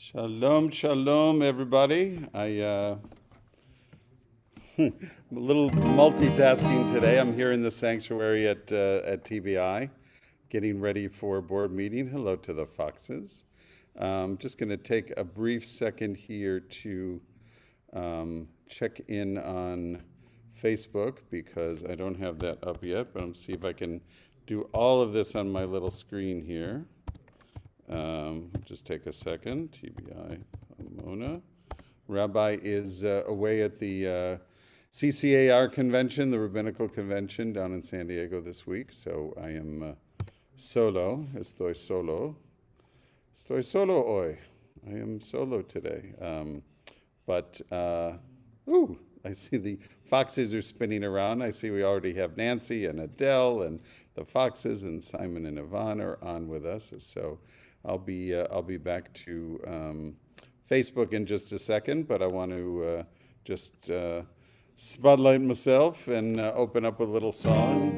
Shalom, shalom, everybody. I'm a little multitasking today. I'm here in the sanctuary at TBI, getting ready for a board meeting. Hello to the foxes. Just going to take a brief second here to check in on Facebook because I don't have that up yet, but I'm see if I can do all of this on my little screen here. Just take a second. TBI Pomona. Rabbi is away at the CCAR convention, the rabbinical convention down in San Diego this week. So I am solo. Estoy solo. Estoy solo hoy. I am solo today. I see the foxes are spinning around. I see we already have Nancy and Adele and the foxes, and Simon and Yvonne are on with us. So I'll be back to Facebook in just a second, but I want to just spotlight myself and open up a little song.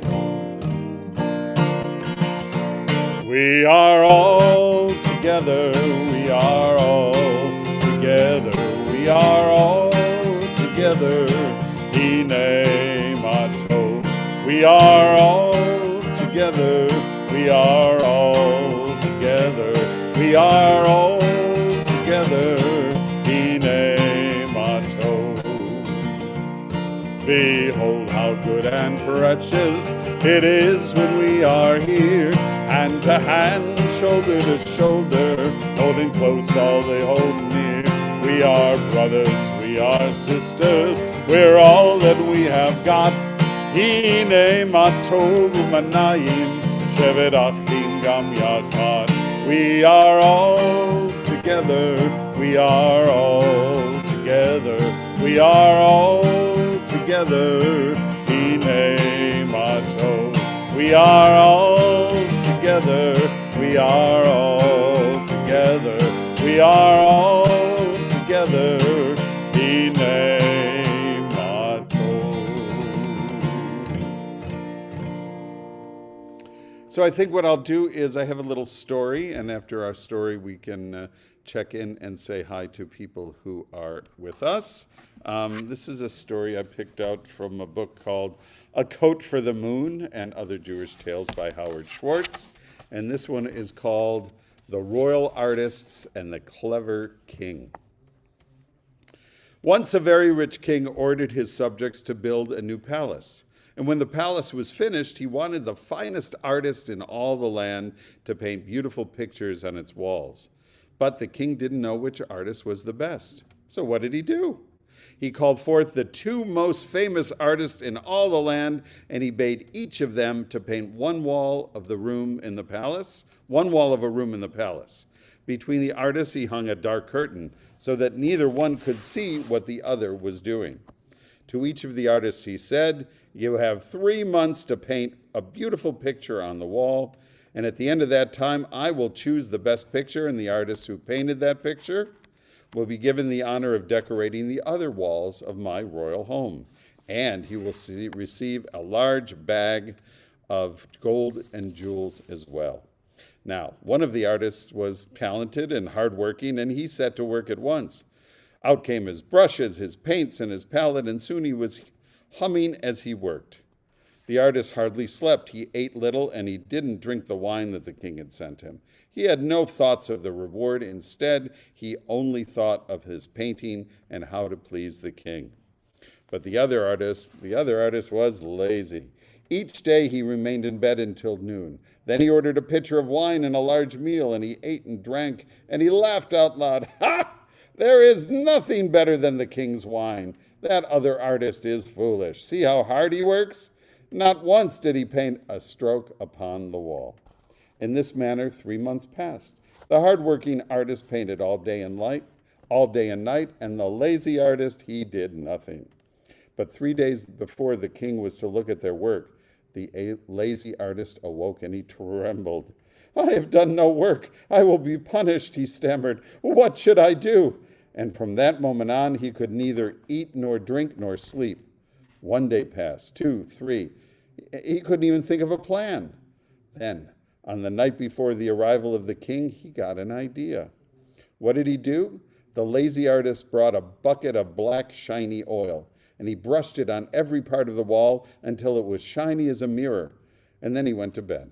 We are all together, we are all together, we are all together, Hine Mato. We are all together, we are all together, we are all together, Hine Mato. Behold how good and precious it is when we are here, hand to hand, shoulder to shoulder, holding close all they hold near. We are brothers, we are sisters, we're all that we have got. Hine matov manayim, shevet achim gam yachad. We are all together, we are all together, we are all together, Hine matov. We are all together, we are all together, we are all together, Hine matov. So I think what I'll do is I have a little story, and after our story we can check in and say hi to people who are with us. This is a story I picked out from a book called A Coat for the Moon and Other Jewish Tales by Howard Schwartz. And this one is called The Royal Artists and the Clever King. Once a very rich king ordered his subjects to build a new palace. And when the palace was finished, he wanted the finest artist in all the land to paint beautiful pictures on its walls. But the king didn't know which artist was the best. So what did he do? He called forth the two most famous artists in all the land, and he bade each of them to paint one wall of a room in the palace. Between the artists, he hung a dark curtain so that neither one could see what the other was doing. To each of the artists, he said, "You have 3 months to paint a beautiful picture on the wall, and at the end of that time, I will choose the best picture, and the artist who painted that picture will be given the honor of decorating the other walls of my royal home, and he will receive a large bag of gold and jewels as well." Now, one of the artists was talented and hardworking, and he set to work at once. Out came his brushes, his paints, and his palette, and soon he was humming as he worked. The artist hardly slept. He ate little, and he didn't drink the wine that the king had sent him. He had no thoughts of the reward. Instead, he only thought of his painting and how to please the king. But the other artist was lazy. Each day he remained in bed until noon. Then he ordered a pitcher of wine and a large meal, and he ate and drank, and he laughed out loud. "Ha! There is nothing better than the king's wine. That other artist is foolish. See how hard he works? Not once did he paint a stroke upon the wall." In this manner, 3 months passed. The hard-working artist painted all day and night, and the lazy artist, he did nothing. But 3 days before the king was to look at their work, the lazy artist awoke and he trembled. "I have done no work. I will be punished," he stammered. "What should I do?" And from that moment on, he could neither eat nor drink nor sleep. 1 day passed, 2, 3. He couldn't even think of a plan. Then, on the night before the arrival of the king, he got an idea. What did he do? The lazy artist brought a bucket of black, shiny oil, and he brushed it on every part of the wall until it was shiny as a mirror, and then he went to bed.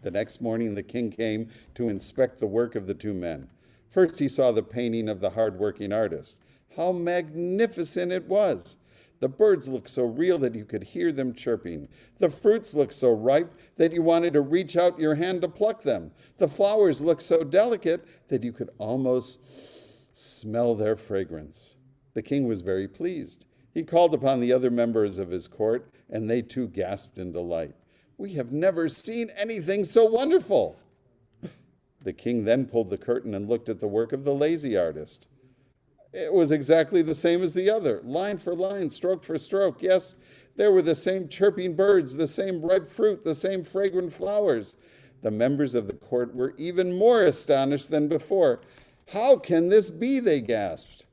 The next morning, the king came to inspect the work of the two men. First, he saw the painting of the hard-working artist. How magnificent it was! The birds looked so real that you could hear them chirping. The fruits looked so ripe that you wanted to reach out your hand to pluck them. The flowers looked so delicate that you could almost smell their fragrance. The king was very pleased. He called upon the other members of his court, and they too gasped in delight. We have never seen anything so wonderful. The king then pulled the curtain and looked at the work of the lazy artist. It was exactly the same as the other, line for line, stroke for stroke. Yes, there were the same chirping birds, the same ripe fruit, the same fragrant flowers. The members of the court were even more astonished than before. How can this be? They gasped.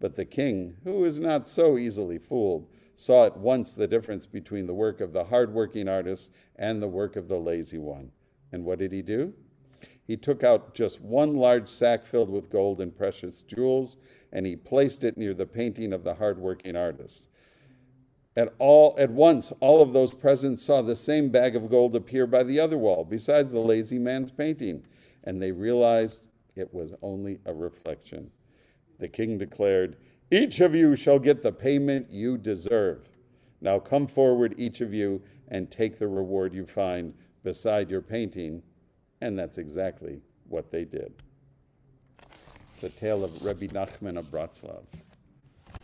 But the king, who was not so easily fooled, saw at once the difference between the work of the hard-working artist and the work of the lazy one. And what did he do? He took out just one large sack filled with gold and precious jewels, and he placed it near the painting of the hard-working artist. At once, all of those present saw the same bag of gold appear by the other wall, besides the lazy man's painting, and they realized it was only a reflection. The king declared, "Each of you shall get the payment you deserve. Now come forward, each of you, and take the reward you find beside your painting." And that's exactly what they did. It's a tale of Rebbe Nachman of Bratslav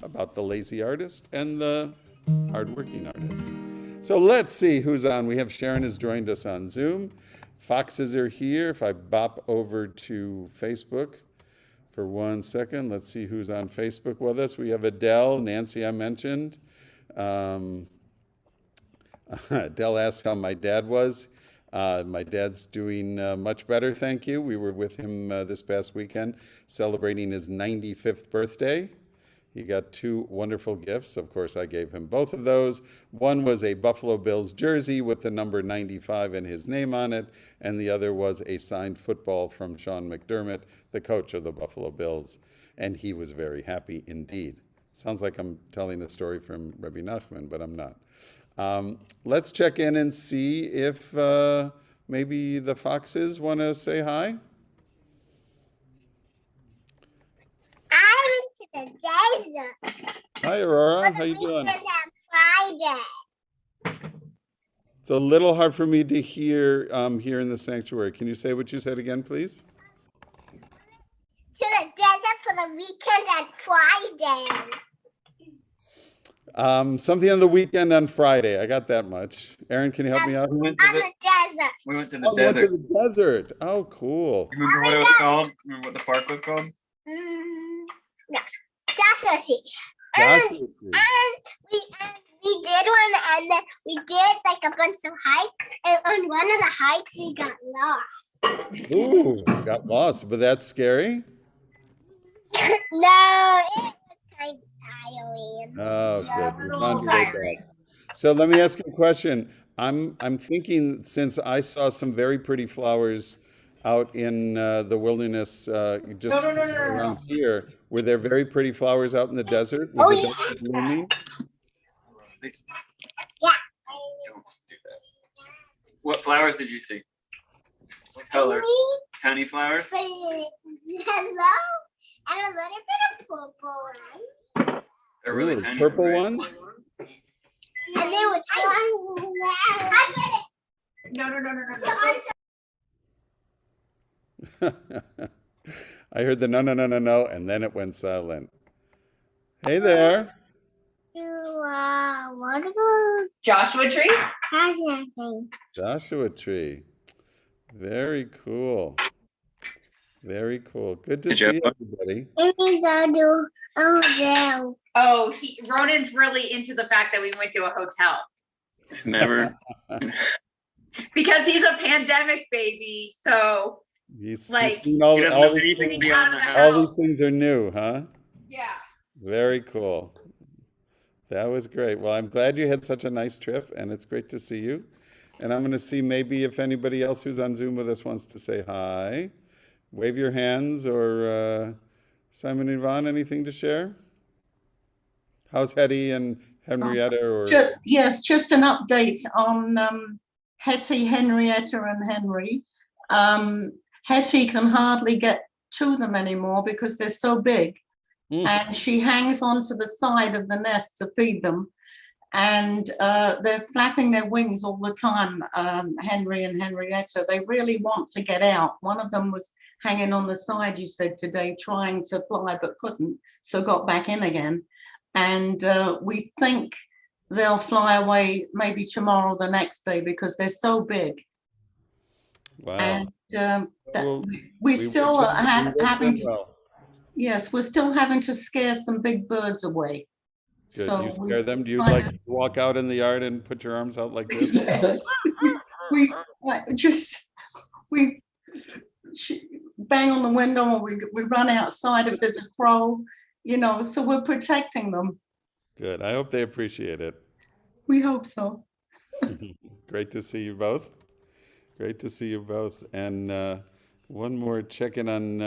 about the lazy artist and the hardworking artist. So let's see who's on. We have Sharon has joined us on Zoom. Foxes are here. If I bop over to Facebook for 1 second, let's see who's on Facebook with us. We have Adele, Nancy I mentioned. Adele asked how my dad was. My dad's doing much better, thank you. We were with him this past weekend celebrating his 95th birthday. He got 2 wonderful gifts. Of course, I gave him both of those. One was a Buffalo Bills jersey with the number 95 and his name on it, and the other was a signed football from Sean McDermott, the coach of the Buffalo Bills, and he was very happy indeed. Sounds like I'm telling a story from Rebbe Nachman, but I'm not. Let's check in and see if maybe the foxes want to say hi. I went to the desert. Hi, Aurora. How you doing? On Friday. It's a little hard for me to hear here in the sanctuary. Can you say what you said again, please? To the desert for the weekend on Friday. Something on the weekend on Friday. I got that much. Aaron, can you help me out? On the desert. We went to the Oh, you went desert. to the desert. Oh, cool. Remember what it was called? Remember what the park was called? No, Joshua Tree. Joshua And Tree. we did one, and then we did like a bunch of hikes. And on one of the hikes, we got lost. Ooh, got lost, but that's scary. No, it was kind of tiring. Oh, good. We're Yeah, glad you did that. So let me ask you a question. I'm thinking, since I saw some very pretty flowers out in the wilderness just around here, were there very pretty flowers out in the desert? Was the desert blooming? Yeah. Don't do that. What flowers did you see? What colors? Tiny flowers? Yellow and a little bit of purple, right? They're really Ooh, tiny. purple right? ones? And they were tiny. I get it. No. I heard the no, no, no, no, no, and then it went silent. Hey there. What about Joshua Tree? how's nothing? Joshua Tree. Very cool. Very cool. Good to Good see job. everybody. We go to hotel. Oh, Ronan's really into the fact that we went to a hotel Never. because he's a pandemic baby. So He's Like, seen all, He doesn't all have these anything things. beyond the All house. these things are new, huh? yeah. Very cool. That was great. Well, I'm glad you had such a nice trip, and it's great to see you. And I'm going to see maybe if anybody else who's on Zoom with us wants to say hi. wave your hands, or Simon and Yvonne, anything to share? How's Hetty and Henrietta? Or Yes, just an update on Hetty, Henrietta, and Henry. Hetty can hardly get to them anymore because they're so big, and she hangs onto the side of the nest to feed them, and they're flapping their wings all the time. Henry and Henrietta, they really want to get out. One of them was hanging on the side, you said today, trying to fly but couldn't, so got back in again. And we think they'll fly away maybe tomorrow or the next day because they're so big. wow. And We still wish them having to, well. yes, we're still having to scare some big birds away. Good. So You scare them? Do you find like walk out in the yard and put your arms out like this? Yes. we bang on the window, or we run outside if there's a crow, so we're protecting them. Good. I hope they appreciate it. We hope so. Great to see you both. Great to see you both. And one more check-in on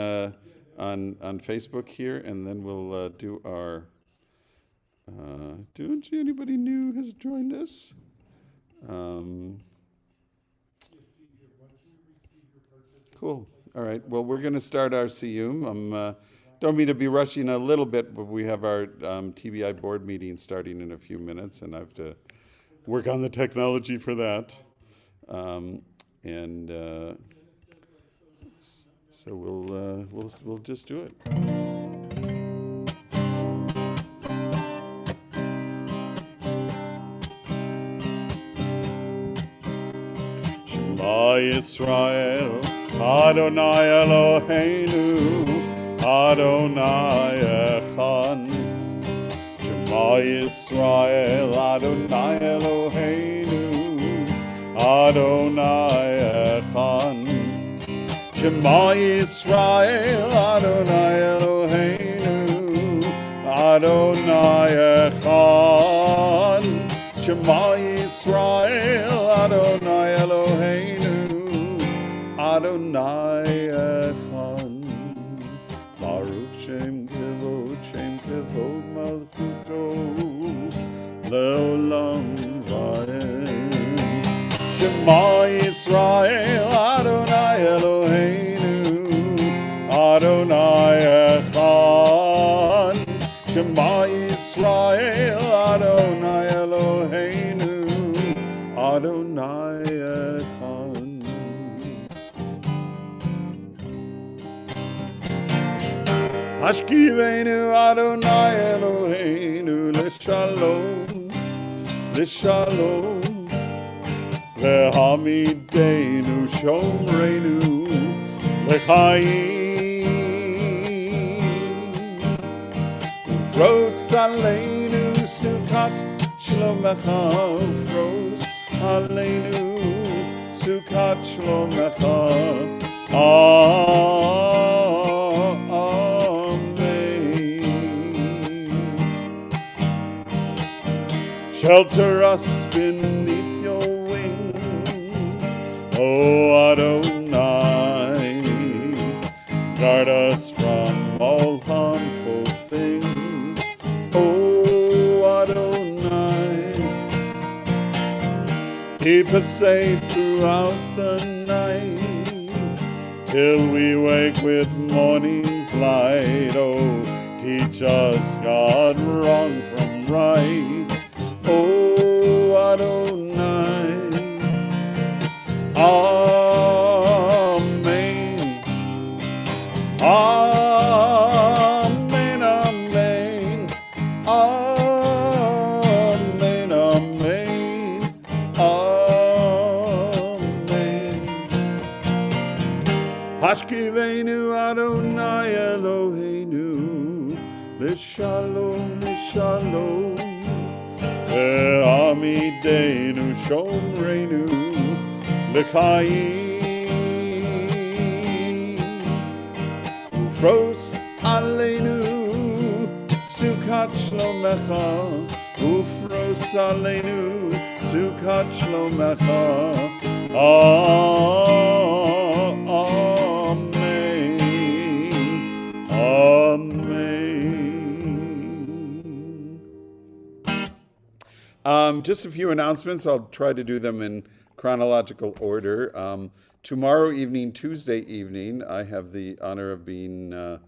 Facebook here, and then we'll do our. Don't see anybody new has joined us. Cool. All right. Well, we're going to start our Siyyum. Don't mean to be rushing a little bit, but we have our TBI board meeting starting in a few minutes, and I have to work on the technology for that. So we'll just do it. Shema Yisrael, Adonai Eloheinu, Adonai Echad. Shema Yisrael, Adonai Eloheinu, Adonai Echad. Shema Yisrael, Adonai Eloheinu, Adonai Echad. Shema Yisrael, Adonai Eloheinu, Adonai Echad. Baruch Shem Kevod Malchuto, Leolam Vayim. Shema Yisrael, Adonai Eloheinu, Adonai Echad. Shema Yisrael, Adonai Eloheinu, Adonai Echad. Hashkivenu Adonai Eloheinu l'shalom, l'shalom. Ve'hamidenu shomreinu l'chaim. Ufros aleinu sukat shlomecha. Ufros aleinu sukat shlomecha. Shelter us beneath your wings, O Adonai. Guard us from all harmful things, O Adonai. Keep us safe throughout the night, till we wake with morning's light. Oh, teach us, God, wrong from right, O Adonai. Amen. Amen. Amen. Amen. Amen. Amen. Hashkivenu Adonai Eloheinu, l'shalom, l'shalom. Ve'amidenu shomreinu l'chaim. Ufros aleinu sukat shlomecha. Ufros aleinu sukat shlomecha. Amen. Just a few announcements. I'll try to do them in chronological order. Tomorrow evening, Tuesday evening, I have the honor of being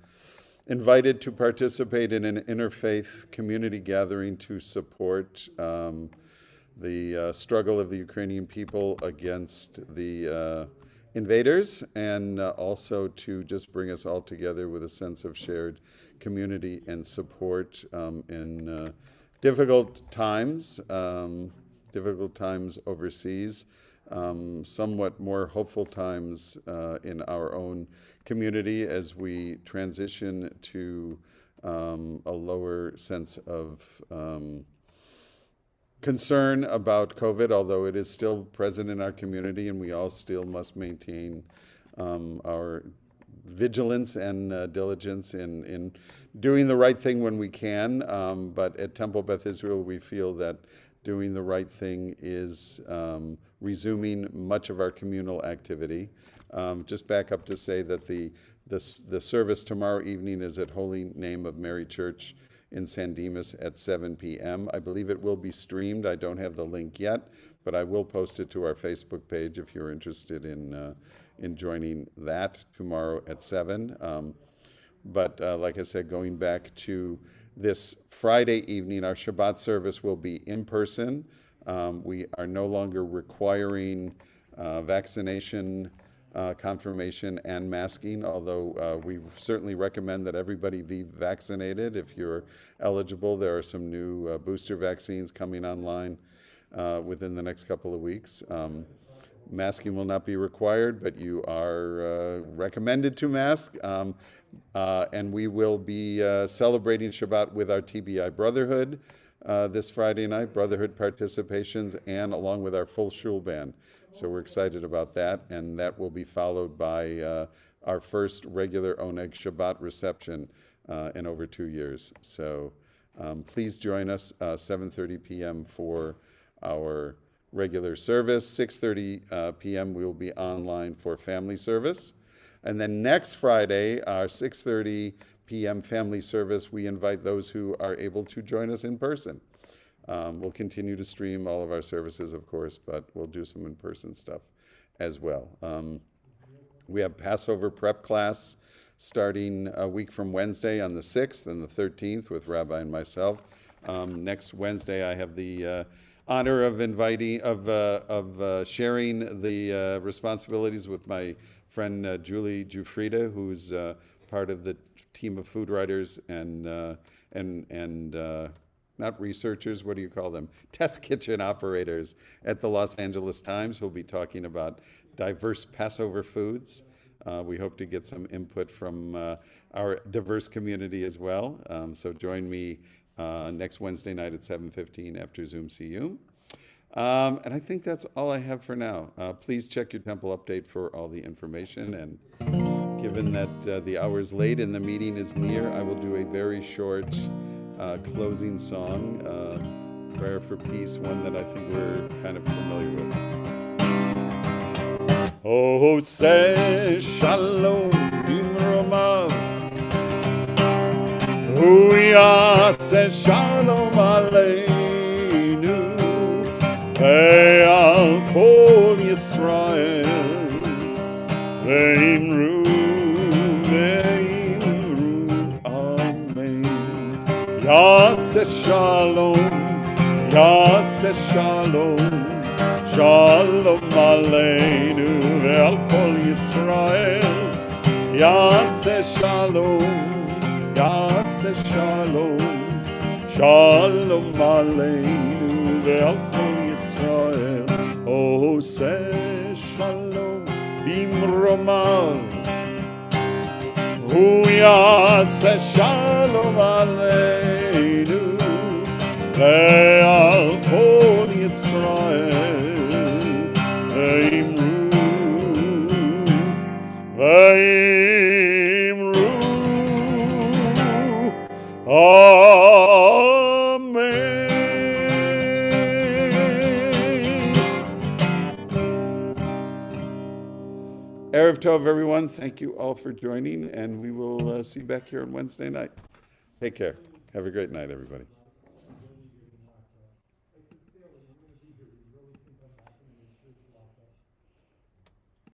invited to participate in an interfaith community gathering to support the struggle of the Ukrainian people against the invaders, and also to just bring us all together with a sense of shared community and support in difficult times overseas, somewhat more hopeful times in our own community as we transition to a lower sense of concern about COVID, although it is still present in our community, and we all still must maintain our vigilance and diligence in doing the right thing when we can. But at Temple Beth Israel, we feel that doing the right thing is resuming much of our communal activity. Just back up to say that the service tomorrow evening is at Holy Name of Mary Church in San Dimas at 7 p.m. I believe it will be streamed. I don't have the link yet, but I will post it to our Facebook page if you're interested in joining that tomorrow at 7. But like I said, going back to this Friday evening, our Shabbat service will be in person. We are no longer requiring vaccination confirmation and masking, although we certainly recommend that everybody be vaccinated if you're eligible. There are some new booster vaccines coming online within the next couple of weeks. Masking will not be required, but you are recommended to mask. And we will be celebrating Shabbat with our TBI Brotherhood this Friday night, Brotherhood participations, and along with our full shul band. So we're excited about that, and that will be followed by our first regular Oneg Shabbat reception in over 2 years. So please join us 7:30 p.m. for our regular service. 6:30 p.m. we will be online for family service. And then next Friday, our 6:30 p.m. family service, we invite those who are able to join us in person. We'll continue to stream all of our services, of course, but we'll do some in-person stuff as well. We have Passover prep class starting a week from Wednesday on the 6th and the 13th with Rabbi and myself. Next Wednesday, I have the honor of sharing the responsibilities with my friend Julie Jufrida, who's part of the team of food writers and not researchers, what do you call them? Test kitchen operators at the Los Angeles Times, who'll be talking about diverse Passover foods. We hope to get some input from our diverse community as well. So join me next Wednesday night at 7:15 after Zoom Siyyum. And I think that's all I have for now. Please check your temple update for all the information. And given that the hour is late and the meeting is near, I will do a very short closing song, Prayer for Peace, one that I think we're kind of familiar with. Oh, say shalom bimromav, Huya say shalom aleinu, Ve'al kol Yisrael, Ve'imru, Amen. Yaseh shalom, Yaseh shalom, Shalom aleinu ve'al kol Yisrael. Yaseh shalom, Yaseh shalom, Shalom aleinu ve'al kol Yisrael. Oh, say shalom bimromav, Hu yaseh shalom aleinu ve'al kol Yisrael. Vayimru, Amen. Erev Tov, everyone. Thank you all for joining, and we will see you back here on Wednesday night. Take care. Have a great night, everybody.